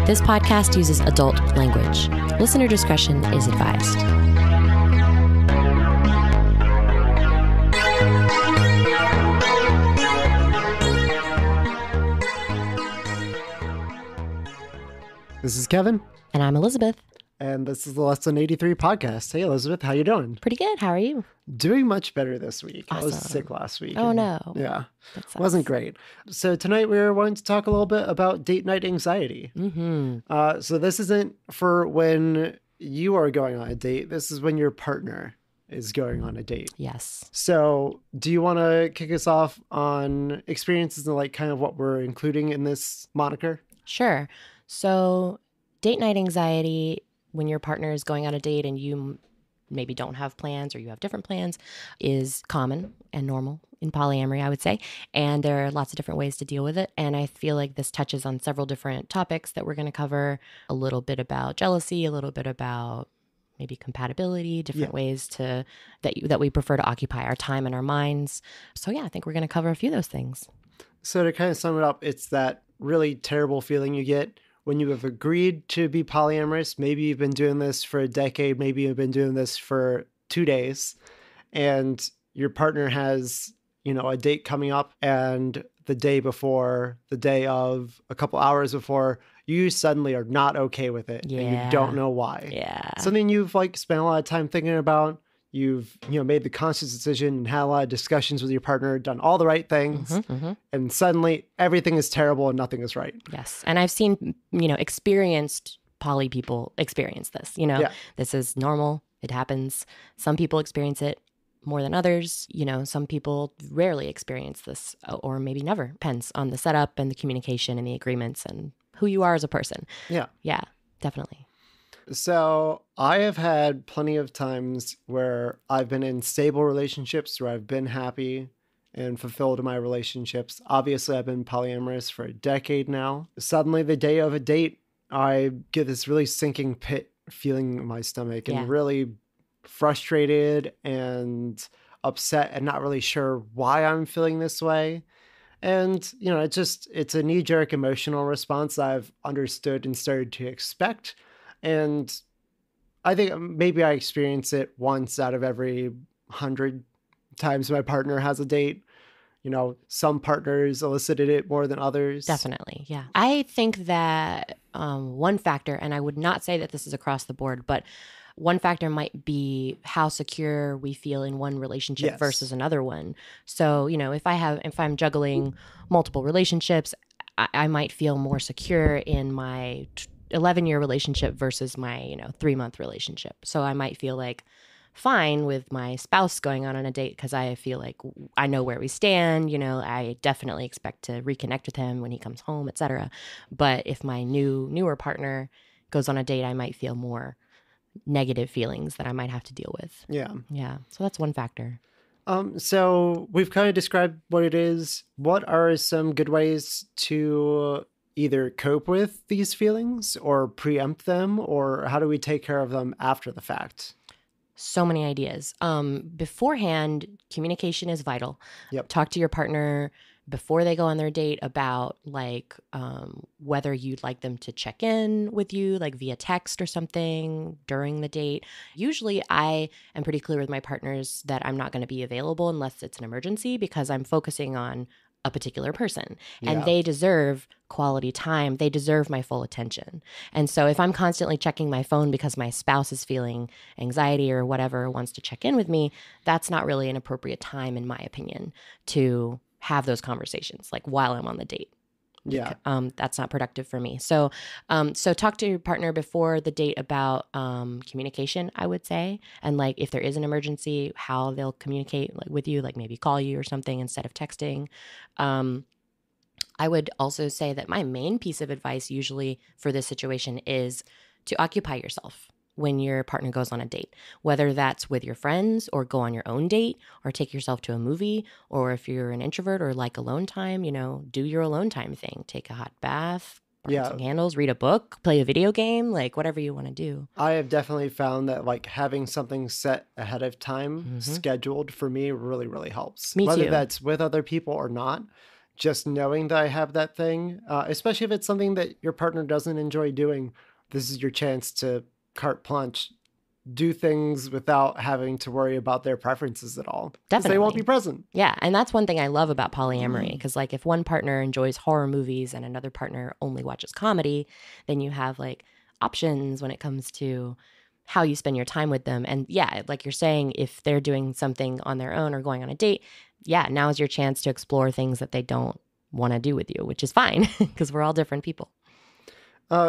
This podcast uses adult language. Listener discretion is advised. This is Kevin. And I'm Elizabeth. And this is the Lesson 83 podcast. Hey, Elizabeth, how you doing? Pretty good. How are you? Doing much better this week. Awesome. I was sick last week. Oh, no. Yeah. Wasn't great. So tonight we were wanting to talk a little bit about date night anxiety. Mm-hmm. So this isn't for when you are going on a date. This is when your partner is going on a date. Yes. So do you want to kick us off on experiences and like kind of what we're including in this moniker? Sure. So date night anxiety, when your partner is going on a date and you maybe don't have plans or you have different plans, is common and normal in polyamory, I would say. And there are lots of different ways to deal with it. And I feel like this touches on several different topics that we're going to cover. A little bit about jealousy, a little bit about maybe compatibility, different ways to that we prefer to occupy our time and our minds. So yeah, I think we're going to cover a few of those things. So to kind of sum it up, it's that really terrible feeling you get when you have agreed to be polyamorous. Maybe you've been doing this for a decade, maybe you've been doing this for 2 days, and your partner has, a date coming up, and the day before, the day of, a couple hours before, you suddenly are not okay with it, and you don't know why. Yeah. Something you've spent a lot of time thinking about. You've made the conscious decision and had a lot of discussions with your partner, done all the right things, and suddenly everything is terrible and nothing is right. Yes. And I've seen, experienced poly people experience this. This is normal. It happens. Some people experience it more than others. Some people rarely experience this, or maybe never. Depends on the setup and the communication and the agreements and who you are as a person. Yeah. Yeah, definitely. So I have had plenty of times where I've been in stable relationships where I've been happy and fulfilled in my relationships. Obviously, I've been polyamorous for a decade now. Suddenly, the day of a date, I get this really sinking pit feeling in my stomach and really frustrated and upset and not really sure why I'm feeling this way. And, it's a knee-jerk emotional response that I've understood and started to expect. And I think maybe I experience it once out of every 100 times my partner has a date. Some partners elicited it more than others. Definitely, yeah. I think that one factor, and I would not say that this is across the board, but one factor might be how secure we feel in one relationship versus another one. So, if I'm juggling multiple relationships, I might feel more secure in my 11-year relationship versus my 3-month relationship. So I might feel fine with my spouse going on a date because I feel like I know where we stand. I definitely expect to reconnect with him when he comes home, etc. But if my newer partner goes on a date, I might feel more negative feelings that I might have to deal with. Yeah. So that's one factor. So we've kind of described what it is. What are some good ways to either cope with these feelings or preempt them, or how do we take care of them after the fact? So many ideas. Beforehand, communication is vital. Yep. Talk to your partner before they go on their date about whether you'd like them to check in with you, via text or something during the date. Usually I am pretty clear with my partners that I'm not going to be available unless it's an emergency because I'm focusing on a particular person and they deserve quality time. They deserve my full attention. And so if I'm constantly checking my phone because my spouse is feeling anxiety or whatever, wants to check in with me, that's not really an appropriate time, in my opinion, to have those conversations while I'm on the date. Yeah. That's not productive for me. So talk to your partner before the date about communication, I would say. And if there is an emergency, how they'll communicate with you, maybe call you or something instead of texting. I would also say that my main piece of advice usually for this situation is to occupy yourself when your partner goes on a date, whether that's with your friends or go on your own date or take yourself to a movie, or if you're an introvert or alone time, do your alone time thing, take a hot bath, burn some candles, read a book, play a video game, whatever you want to do. I have definitely found that having something set ahead of time, scheduled for me really, really helps. Me Whether too. that's with other people or not. just knowing that I have that thing, especially if it's something that your partner doesn't enjoy doing, this is your chance to carte blanche, do things without having to worry about their preferences at all. Because they won't be present. Yeah. And that's one thing I love about polyamory. Because like if one partner enjoys horror movies and another partner only watches comedy, then you have like options when it comes to how you spend your time with them. And yeah, like you're saying, if they're doing something on their own or going on a date, yeah, now is your chance to explore things that they don't want to do with you, which is fine because we're all different people.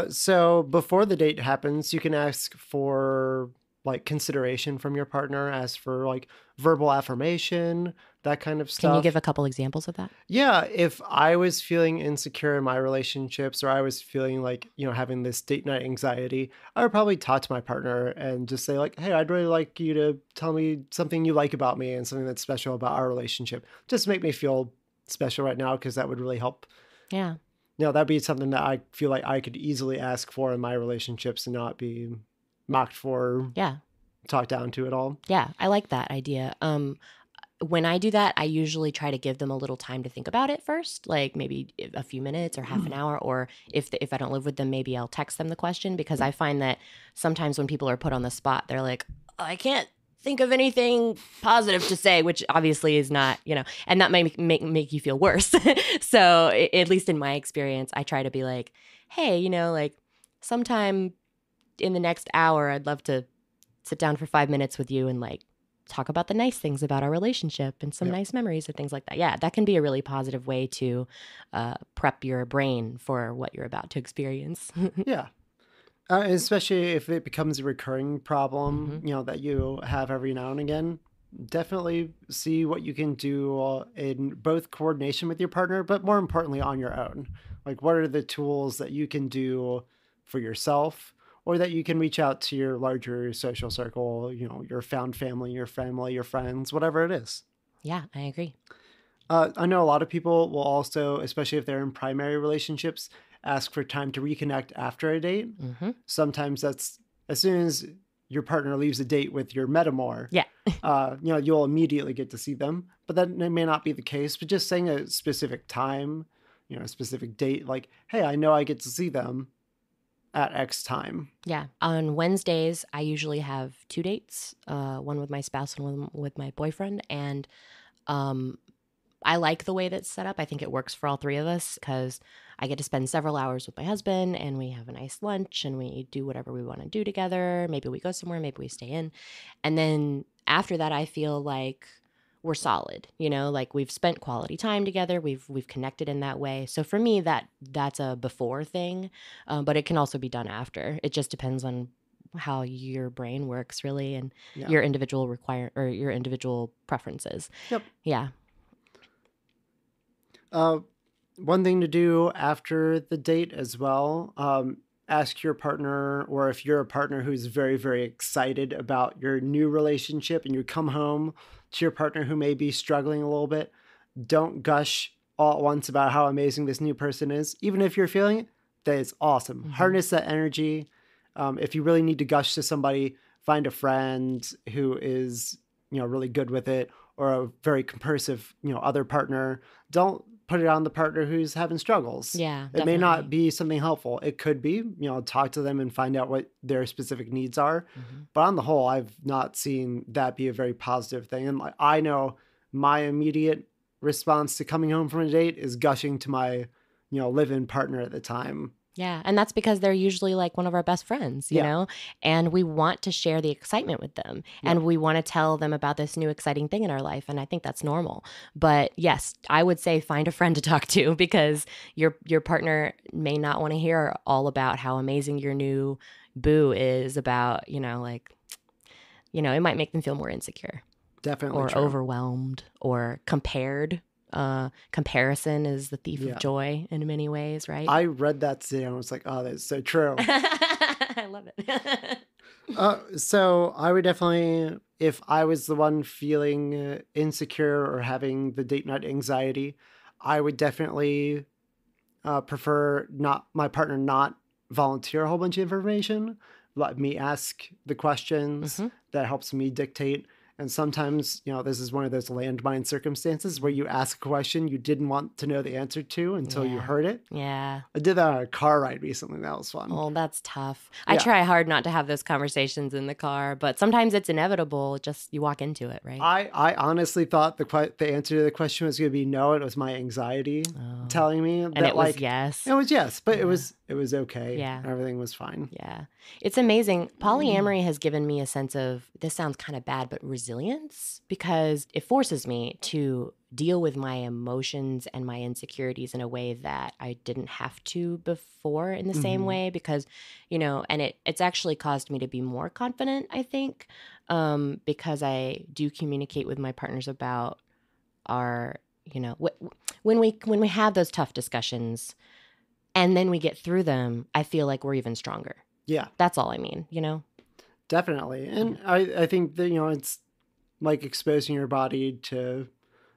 So before the date happens, you can ask for like consideration from your partner, ask for like verbal affirmation, that kind of stuff. Can you give a couple examples of that? Yeah, if I was feeling insecure in my relationships, or I was feeling like, having this date night anxiety, I would probably talk to my partner and just say like, hey, I'd really like you to tell me something you like about me and something that's special about our relationship. Just make me feel special right now, because that would really help. Yeah. That'd be something that I feel like I could easily ask for in my relationships and not be mocked for, talked down to at all. Yeah, I like that idea. When I do that, I usually try to give them a little time to think about it first, like maybe a few minutes or half an hour, or if I don't live with them, maybe I'll text them the question, because I find that sometimes when people are put on the spot, they're like, oh, I can't think of anything positive to say, which obviously is not, and that might make you feel worse. So at least in my experience, I try to be like, hey, like sometime in the next hour, I'd love to sit down for 5 minutes with you and like talk about the nice things about our relationship and some nice memories or things like that. Yeah, that can be a really positive way to prep your brain for what you're about to experience. Yeah. Especially if it becomes a recurring problem, that you have every now and again, definitely see what you can do in both coordination with your partner, but more importantly on your own. Like, what are the tools that you can do for yourself, or that you can reach out to your larger social circle, your found family, your friends, whatever it is. Yeah, I agree. I know a lot of people will also, especially if they're in primary relationships, ask for time to reconnect after a date. Sometimes that's as soon as your partner leaves a date with your metamor. Yeah. You'll immediately get to see them, but that may not be the case. But just saying a specific time, a specific date, like, hey, I know I get to see them at X time. Yeah. On Wednesdays, I usually have 2 dates, one with my spouse and one with my boyfriend. And I like the way that's set up. I think it works for all 3 of us, because I get to spend several hours with my husband and we have a nice lunch and we do whatever we want to do together. Maybe we go somewhere, maybe we stay in. And then after that, I feel like we're solid, like we've spent quality time together. We've connected in that way. So for me, that's a before thing, but it can also be done after. It just depends on how your brain works, really, and your individual your individual preferences. Yep. Yeah. One thing to do after the date as well, ask your partner, or if you're a partner who's very, very excited about your new relationship and you come home to your partner who may be struggling a little bit, don't gush all at once about how amazing this new person is. Even if you're feeling it, that is awesome. Harness that energy. If you really need to gush to somebody, find a friend who is, really good with it, or a very compersive, other partner. Don't put it on the partner who's having struggles. Yeah, definitely. It may not be something helpful. It could be, talk to them and find out what their specific needs are. But on the whole, I've not seen that be a very positive thing. And I know my immediate response to coming home from a date is gushing to my, live-in partner at the time. Yeah. And that's because they're usually like one of our best friends, you know, and we want to share the excitement with them and we want to tell them about this new exciting thing in our life. And I think that's normal. But yes, I would say find a friend to talk to, because your partner may not want to hear all about how amazing your new boo is, about, it might make them feel more insecure. Definitely. Or overwhelmed or compared. Comparison is the thief of joy in many ways, right? I read that today and I was like, oh, that's so true. I love it. So I would definitely, if I was the one feeling insecure or having the date night anxiety, I would definitely prefer my partner not volunteer a whole bunch of information. Let me ask the questions. That helps me dictate. And sometimes, this is one of those landmine circumstances where you ask a question you didn't want to know the answer to until you heard it. Yeah. I did that on a car ride recently. That was fun. Oh, that's tough. I try hard not to have those conversations in the car, but sometimes it's inevitable. Just you walk into it, right? I honestly thought the answer to the question was going to be no. It was my anxiety telling me that, and it was yes. It was yes, but it was okay. Yeah. Everything was fine. Yeah. It's amazing. Polyamory has given me a sense of, this sounds kind of bad, but resilience, because it forces me to deal with my emotions and my insecurities in a way that I didn't have to before in the same way, because, and it's actually caused me to be more confident, I think, because I do communicate with my partners about our, when we have those tough discussions and then we get through them, I feel like we're even stronger. Yeah. That's all I mean, Definitely. And I think that, it's like exposing your body to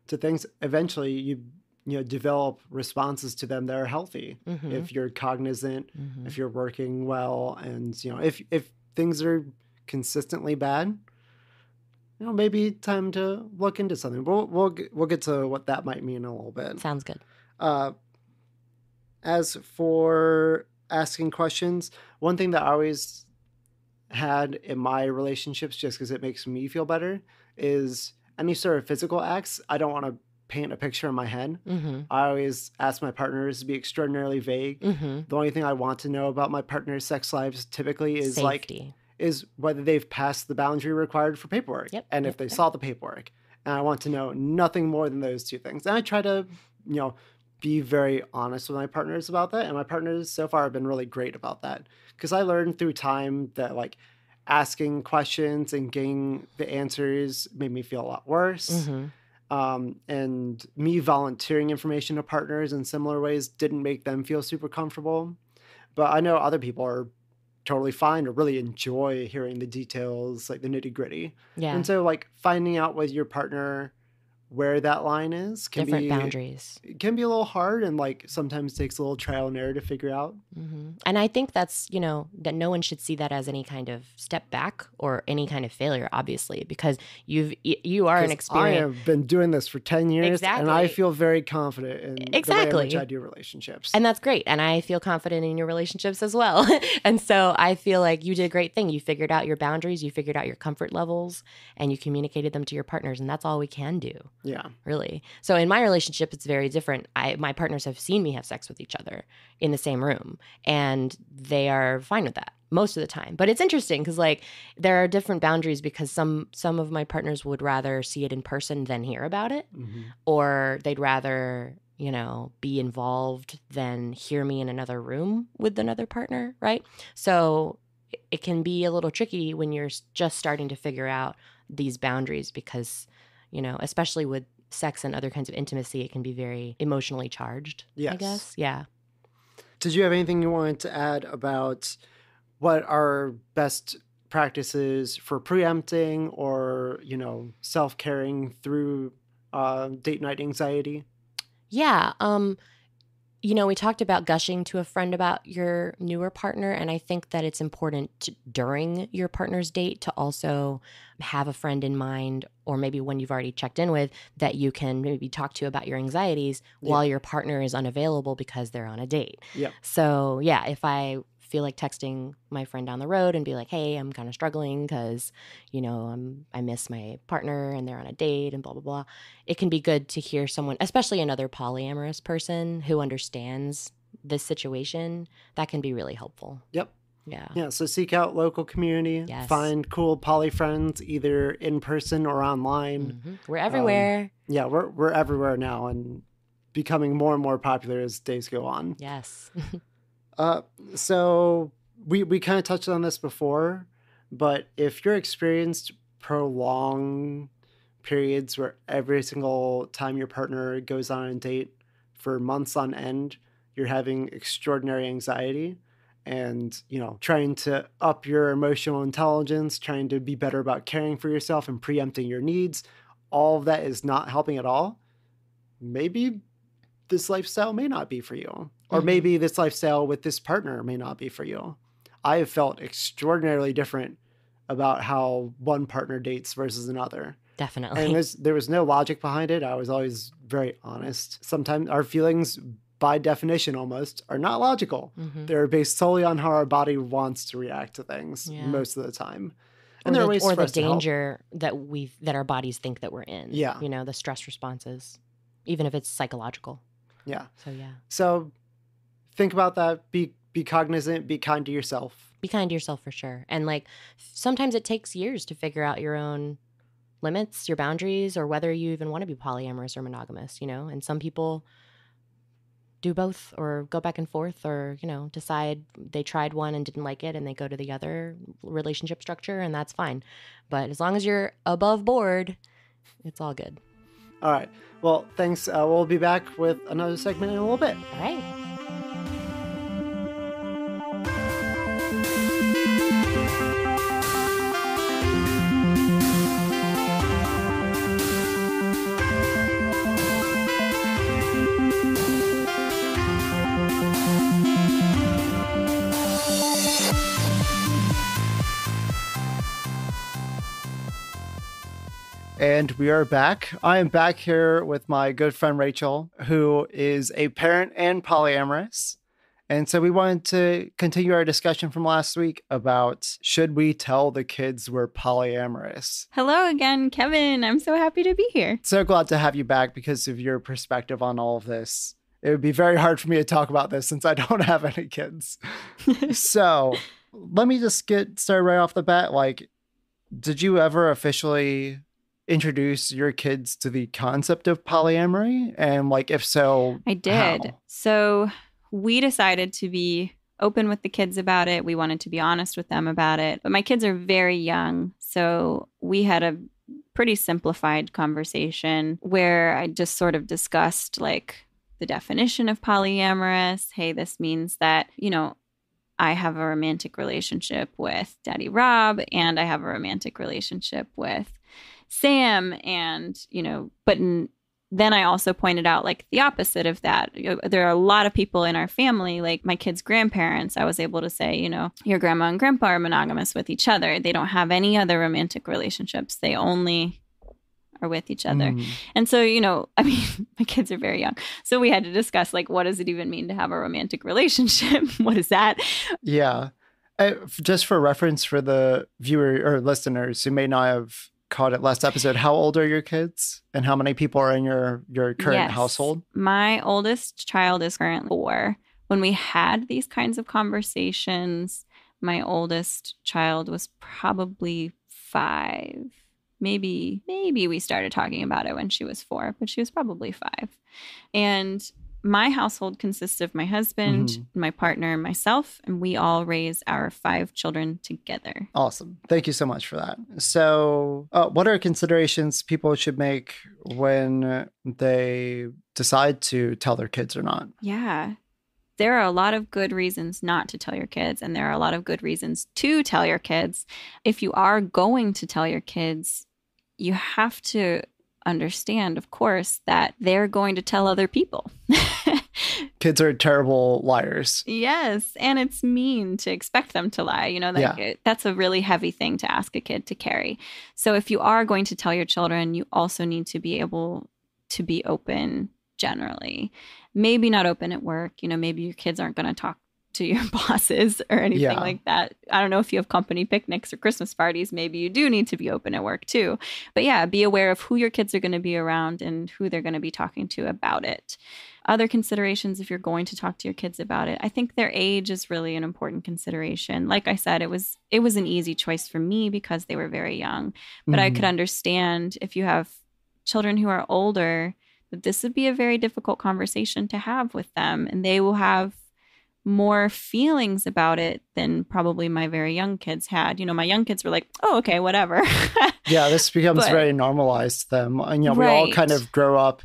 things. Eventually you develop responses to them that are healthy. If you're cognizant, if you're working well, and, if things are consistently bad, maybe time to look into something. We'll get to what that might mean in a little bit. Sounds good. As for asking questions, one thing that I always had in my relationships, just because it makes me feel better, is any sort of physical acts. I don't want to paint a picture in my head. I always ask my partners to be extraordinarily vague. The only thing I want to know about my partner's sex lives typically is safety. Is whether they've passed the boundary required for paperwork, and if they saw the paperwork. And I want to know nothing more than those two things. And I try to, be very honest with my partners about that. And my partners so far have been really great about that. Because I learned through time that asking questions and getting the answers made me feel a lot worse. And me volunteering information to partners in similar ways didn't make them feel super comfortable. But I know other people are totally fine or really enjoy hearing the details, the nitty gritty. Yeah. And so finding out with your partner where that line is can different boundaries. It can be a little hard, and sometimes takes a little trial and error to figure out. And I think that's, that no one should see that as any kind of step back or any kind of failure, obviously, because you are an experience. I have been doing this for 10 years, and I feel very confident in the way in which I do relationships. And that's great. And I feel confident in your relationships as well. And so I feel like you did a great thing. You figured out your boundaries, you figured out your comfort levels, and you communicated them to your partners. And that's all we can do. Yeah. Really. So in my relationship, it's very different. My partners have seen me have sex with each other in the same room, and they are fine with that most of the time. But it's interesting because there are different boundaries, because some of my partners would rather see it in person than hear about it, or they'd rather, be involved than hear me in another room with another partner, right? So it can be a little tricky when you're just starting to figure out these boundaries, because especially with sex and other kinds of intimacy, it can be very emotionally charged, I guess. Yeah. Did you have anything you wanted to add about what are best practices for preempting or, self-caring through date night anxiety? Yeah. We talked about gushing to a friend about your newer partner, and I think that it's important during your partner's date to also have a friend in mind, or maybe when you've already checked in with, that you can maybe talk to about your anxieties while your partner is unavailable because they're on a date. Yeah. So, yeah, if I feel like texting my friend down the road and be like, hey, I'm kind of struggling because, I miss my partner and they're on a date and blah, blah, blah. It can be good to hear someone, especially another polyamorous person who understands this situation. That can be really helpful. Yep. Yeah. Yeah. So seek out local community, find cool poly friends, either in person or online. We're everywhere. We're everywhere now, and becoming more and more popular as days go on. Yes. So we kind of touched on this before, but if you're experienced prolonged periods where every single time your partner goes on a date for months on end, you're having extraordinary anxiety and, trying to up your emotional intelligence, trying to be better about caring for yourself and preempting your needs, all of that is not helping at all, maybe this lifestyle may not be for you. Or maybe this lifestyle with this partner may not be for you. I have felt extraordinarily different about how one partner dates versus another. Definitely. And there was no logic behind it. I was always very honest. Sometimes our feelings, by definition almost, are not logical. Mm-hmm. They're based solely on how our body wants to react to things most of the time. And there are ways or for the us to help. danger that our bodies think that we're in. Yeah. You know, the stress responses, even if it's psychological. Yeah. So, yeah. So think about that. Be cognizant. Be kind to yourself. Be kind to yourself for sure. And like sometimes it takes years to figure out your own limits, your boundaries, or whether you even want to be polyamorous or monogamous, you know? And some people do both or go back and forth or, you know, decide they tried one and didn't like it and they go to the other relationship structure, and that's fine. But as long as you're above board, it's all good. All right. Well, thanks. We'll be back with another segment in a little bit. All right. And we are back. I am back here with my good friend Rachel, who is a parent and polyamorous. And so we wanted to continue our discussion from last week about should we tell the kids we're polyamorous? Hello again, Kevin. I'm so happy to be here. So glad to have you back because of your perspective on all of this. It would be very hard for me to talk about this since I don't have any kids. So let me just get started right off the bat. Like, did you ever officially introduce your kids to the concept of polyamory? And like, if so, I did. How? So we decided to be open with the kids about it. We wanted to be honest with them about it. But my kids are very young. So we had a pretty simplified conversation where I just sort of discussed like the definition of polyamorous. Hey, this means that, you know, I have a romantic relationship with Daddy Rob and I have a romantic relationship with Sam, and, you know, then I also pointed out like the opposite of that. You know, there are a lot of people in our family, like my kids' grandparents. I was able to say, you know, your grandma and grandpa are monogamous with each other. They don't have any other romantic relationships. They only are with each other. And so, you know, I mean, my kids are very young. So we had to discuss like, what does it even mean to have a romantic relationship? What is that? Yeah. Just for reference for the viewer or listeners who may not have caught it last episode, how old are your kids and how many people are in your current household? My oldest child is currently 4. When we had these kinds of conversations, my oldest child was probably 5. Maybe we started talking about it when she was 4, but she was probably 5. And my household consists of my husband, my partner, and myself, and we all raise our 5 children together. Awesome. Thank you so much for that. So what are considerations people should make when they decide to tell their kids or not? Yeah. There are a lot of good reasons not to tell your kids, and there are a lot of good reasons to tell your kids. If you are going to tell your kids, you have to understand, of course, that they're going to tell other people. Kids are terrible liars. Yes. And it's mean to expect them to lie. You know, that's a really heavy thing to ask a kid to carry. So if you are going to tell your children, you also need to be able to be open generally. Maybe not open at work. You know, maybe your kids aren't going to talk to your bosses or anything like that. I don't know if you have company picnics or Christmas parties. Maybe you do need to be open at work too. But yeah, be aware of who your kids are going to be around and who they're going to be talking to about it. Other considerations if you're going to talk to your kids about it, I think their age is really an important consideration. Like I said, it was an easy choice for me because they were very young. But I could understand if you have children who are older, that this would be a very difficult conversation to have with them. And they will have more feelings about it than probably my very young kids had. You know, my young kids were like, oh, okay, whatever. Yeah, this becomes very normalized to them. And, you know, we all kind of grow up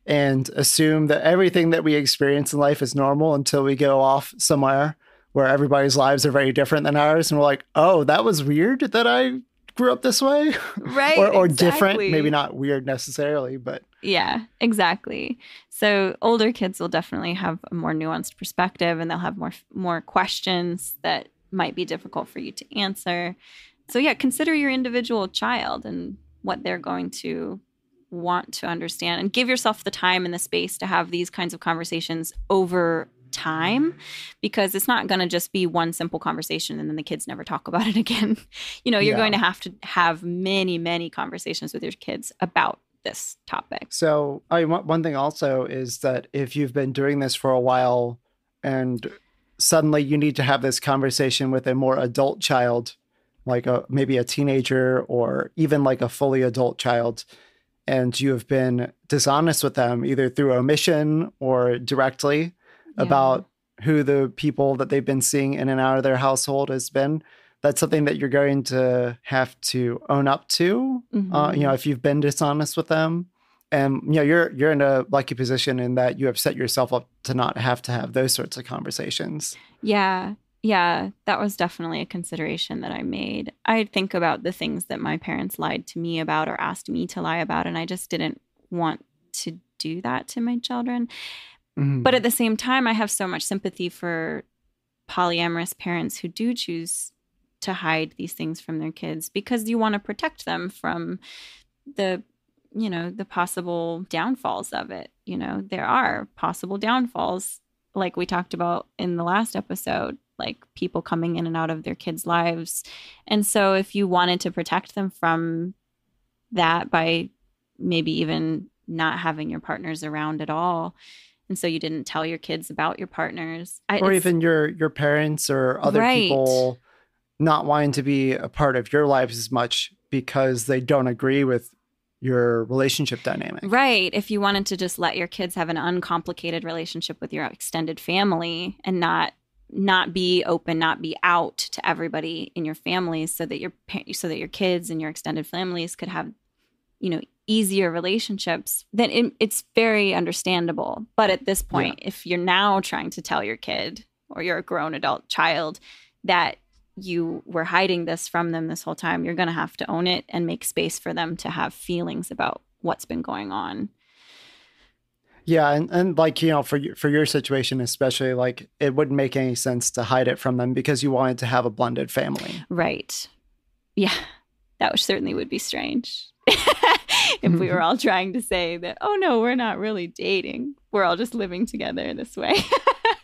and assume that everything that we experience in life is normal until we go off somewhere where everybody's lives are very different than ours. And we're like, oh, that was weird that I grew up this way. Right. or different, maybe not weird necessarily, but. Yeah, exactly. So older kids will definitely have a more nuanced perspective and they'll have more questions that might be difficult for you to answer. So yeah, consider your individual child and what they're going to want to understand, and give yourself the time and the space to have these kinds of conversations over time, because it's not going to just be one simple conversation and then the kids never talk about it again. You're going to have many, many conversations with your kids about this topic. So one thing also is that if you've been doing this for a while and suddenly you need to have this conversation with a more adult child, like maybe a teenager or even like a fully adult child, and you have been dishonest with them either through omission or directly about who the people that they've been seeing in and out of their household has been, that's something that you're going to have to own up to, if you've been dishonest with them. And, you're in a lucky position in that you have set yourself up to not have to have those sorts of conversations. Yeah. Yeah, that was definitely a consideration that I made. I think about the things that my parents lied to me about or asked me to lie about, and I just didn't want to do that to my children. Mm-hmm. But at the same time, I have so much sympathy for polyamorous parents who do choose to hide these things from their kids because you want to protect them from the possible downfalls of it. There are possible downfalls, like we talked about in the last episode, like people coming in and out of their kids' lives. And so if you wanted to protect them from that by maybe even not having your partners around at all, and so you didn't tell your kids about your partners. Or even your parents or other people not wanting to be a part of your lives as much because they don't agree with your relationship dynamic. Right. If you wanted to just let your kids have an uncomplicated relationship with your extended family and not be open, not be out to everybody in your family, so that your kids and your extended families could have, easier relationships, then it's very understandable. But at this point, if you're now trying to tell your kid or your grown adult child that you were hiding this from them this whole time, you're going to have to own it and make space for them to have feelings about what's been going on. Yeah. And like, for your situation, especially, like, it wouldn't make any sense to hide it from them because you wanted to have a blended family. Right. Yeah. That certainly would be strange. If we were all trying to say that, oh no, we're not really dating. We're all just living together this way.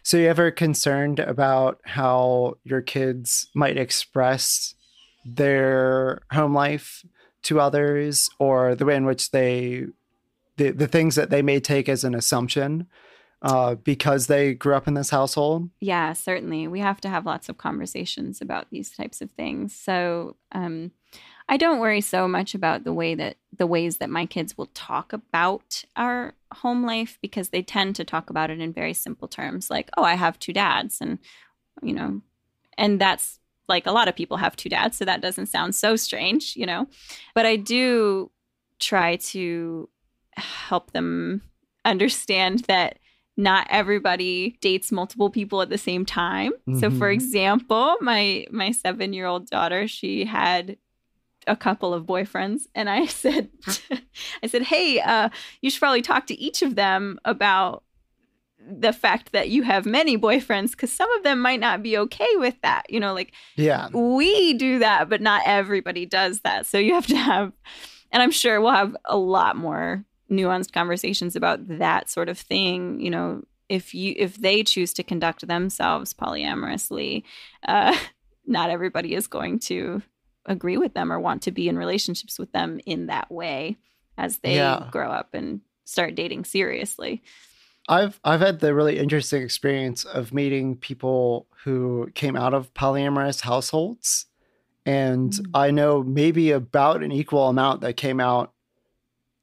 So you ever concerned about how your kids might express their home life to others, or the way in which the things that they may take as an assumption because they grew up in this household? Yeah, certainly. We have to have lots of conversations about these types of things. So I don't worry so much about the ways that my kids will talk about our home life, because they tend to talk about it in very simple terms, like, oh, I have 2 dads. And, and that's like, a lot of people have 2 dads. So that doesn't sound so strange, but I do try to help them understand that not everybody dates multiple people at the same time. Mm-hmm. So for example, my 7-year-old daughter, she had a couple of boyfriends, and I said, hey, you should probably talk to each of them about the fact that you have many boyfriends, because some of them might not be okay with that. We do that, but not everybody does that. So you have to have, and I'm sure we'll have a lot more nuanced conversations about that sort of thing. If they choose to conduct themselves polyamorously, not everybody is going to agree with them or want to be in relationships with them in that way as they grow up and start dating seriously. I've had the really interesting experience of meeting people who came out of polyamorous households, and I know maybe about an equal amount that came out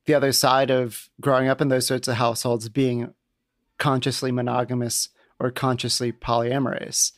the other side of growing up in those sorts of households being consciously monogamous or consciously polyamorous.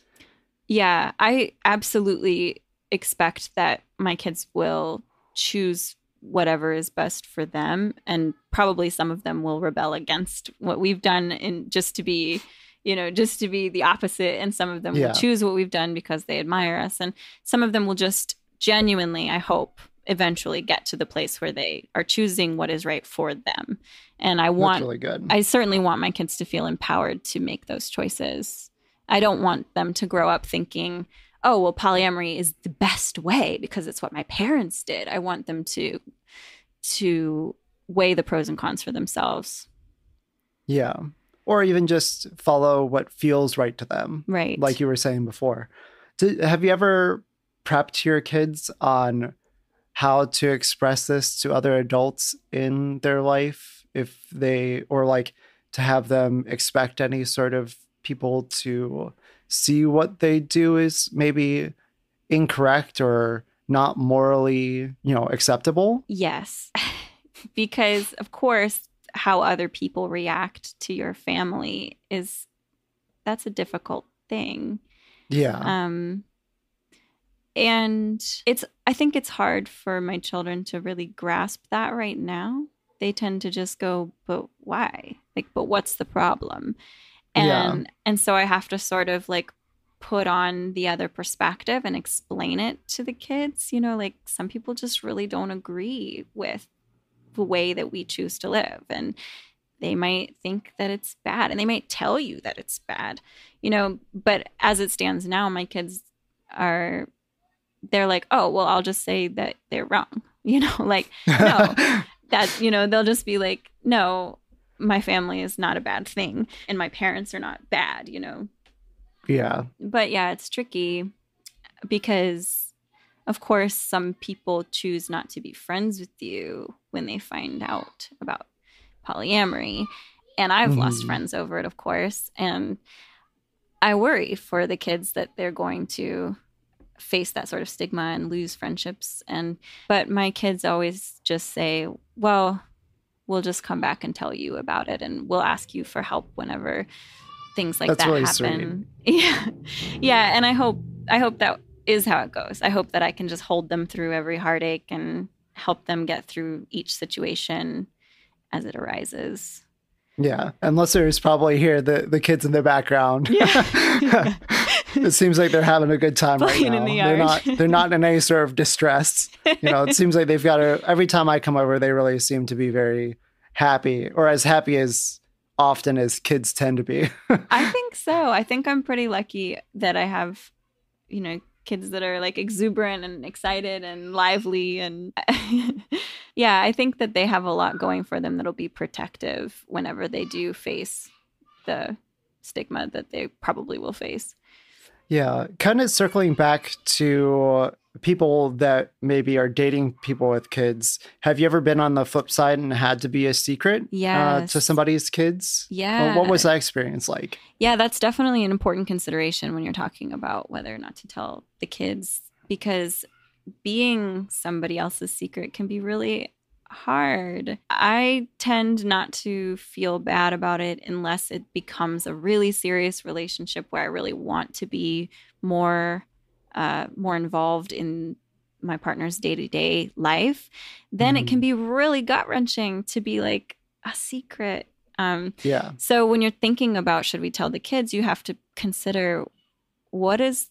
Yeah, I absolutely expect that my kids will choose whatever is best for them, and probably some of them will rebel against what we've done and just to be the opposite, and some of them will choose what we've done because they admire us, and some of them will just genuinely, I hope, eventually get to the place where they are choosing what is right for them. And that's really good. I certainly want my kids to feel empowered to make those choices. I don't want them to grow up thinking, oh, well, polyamory is the best way because it's what my parents did. I want them to weigh the pros and cons for themselves. Yeah. Or even just follow what feels right to them. Right. Like you were saying before. Have you ever prepped your kids on how to express this to other adults in their life, if they, or like to have them expect any sort of people to see what they do is maybe incorrect or not morally, acceptable? Yes. Because of course, how other people react to your family that's a difficult thing. Yeah. And I think it's hard for my children to really grasp that right now. They tend to just go, but why? Like, but what's the problem? And so I have to sort of like put on the other perspective and explain it to the kids. Like some people just really don't agree with the way that we choose to live. And they might think that it's bad and they might tell you that it's bad, but as it stands now, my kids they're like, oh, well, I'll just say that they're wrong, like, no, that, they'll just be like, no, my family is not a bad thing and my parents are not bad, Yeah. But yeah, it's tricky because, of course, some people choose not to be friends with you when they find out about polyamory. And I've lost friends over it, of course. And I worry for the kids that they're going to face that sort of stigma and lose friendships. But my kids always just say, well, we'll just come back and tell you about it. And we'll ask you for help whenever things like that really happen. Sweet. Yeah. Yeah. And I hope that is how it goes. I hope that I can just hold them through every heartache and help them get through each situation as it arises. Yeah. And listeners probably hear the kids in the background. Yeah. It seems like they're having a good time right now. In the yard. They're not in any sort of distress. It seems like they've got every time I come over, they really seem to be very happy, or as happy as often as kids tend to be. I think so. I think I'm pretty lucky that I have, kids that are like exuberant and excited and lively. And yeah, I think that they have a lot going for them that'll be protective whenever they do face the stigma that they probably will face. Yeah, kind of circling back to people that maybe are dating people with kids. Have you ever been on the flip side and had to be a secret to somebody's kids? Yeah. Well, what was that experience like? Yeah, that's definitely an important consideration when you're talking about whether or not to tell the kids, because being somebody else's secret can be really hard. I tend not to feel bad about it unless it becomes a really serious relationship where I really want to be more involved in my partner's day-to-day life. Then it can be really gut-wrenching to be like a secret. So when you're thinking about should we tell the kids, you have to consider what is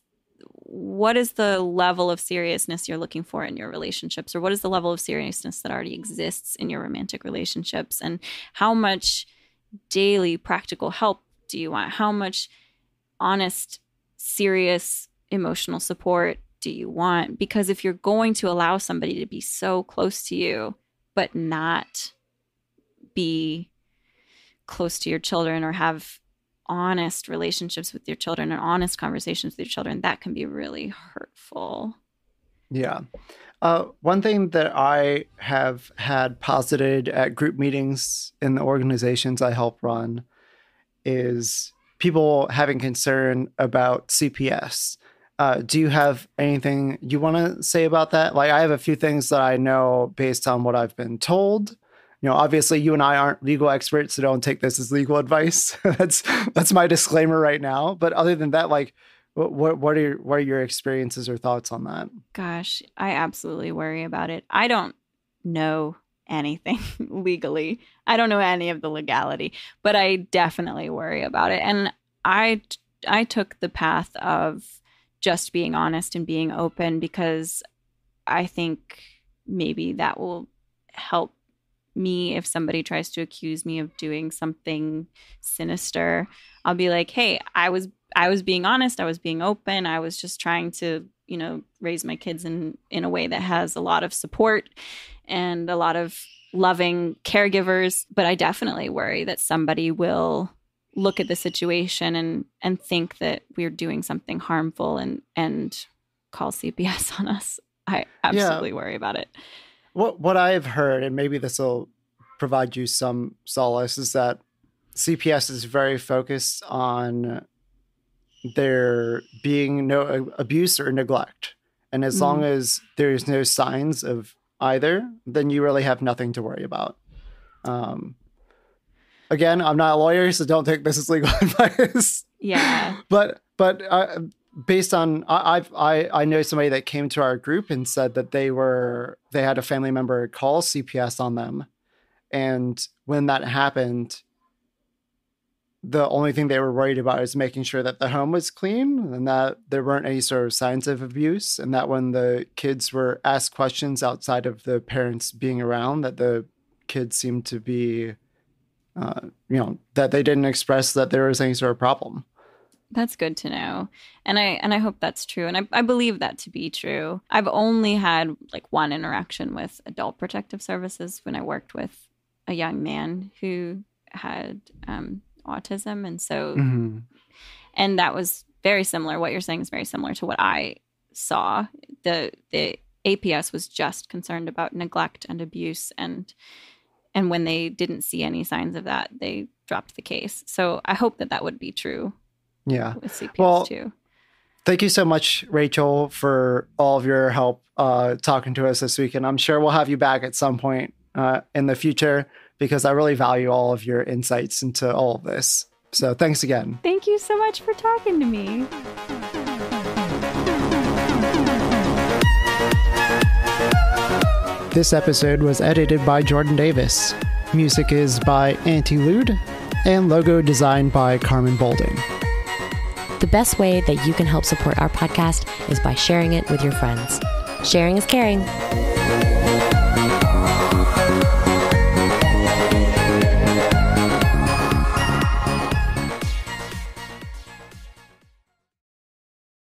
the level of seriousness you're looking for in your relationships, or what is the level of seriousness that already exists in your romantic relationships, and how much daily practical help do you want? How much honest, serious emotional support do you want? Because if you're going to allow somebody to be so close to you but not be close to your children or have honest relationships with your children and honest conversations with your children, that can be really hurtful. Yeah. One thing that I have had posited at group meetings in the organizations I help run is people having concern about CPS. Do you have anything you want to say about that? Like, I have a few things that I know based on what I've been told. Obviously you and I aren't legal experts, so don't take this as legal advice. That's my disclaimer right now. But other than that, like, what are your experiences or thoughts on that? Gosh, I absolutely worry about it. I don't know anything legally. I don't know any of the legality, but I definitely worry about it. And I took the path of just being honest and being open because I think maybe that will help me if somebody tries to accuse me of doing something sinister. I'll be like, hey, I was I was being honest. I was being open. I was just trying to, raise my kids in a way that has a lot of support and a lot of loving caregivers. But I definitely worry that somebody will look at the situation and think that we're doing something harmful and call CPS on us. I absolutely worry about it. What I've heard, and maybe this will provide you some solace, is that CPS is very focused on there being no abuse or neglect. And as long as there's no signs of either, then you really have nothing to worry about. Again, I'm not a lawyer, so don't take this as legal advice. Yeah. But based on, I know somebody that came to our group and said that they had a family member call CPS on them. And when that happened, the only thing they were worried about is making sure that the home was clean and that there weren't any sort of signs of abuse. And that when the kids were asked questions outside of the parents being around, that the kids seemed to be, that they didn't express that there was any sort of problem. That's good to know. And I hope that's true. And I believe that to be true. I've only had like one interaction with Adult Protective Services when I worked with a young man who had autism. And so, and that was very similar. What you're saying is very similar to what I saw. The APS was just concerned about neglect and abuse. And when they didn't see any signs of that, they dropped the case. So I hope that would be true. Yeah. With CPS too. Thank you so much, Rachel, for all of your help talking to us this week. And I'm sure we'll have you back at some point in the future, because I really value all of your insights into all of this. So thanks again. Thank you so much for talking to me. This episode was edited by Jordan Davis. Music is by Antilude, and logo designed by Carmen Bolding. The best way that you can help support our podcast is by sharing it with your friends. Sharing is caring.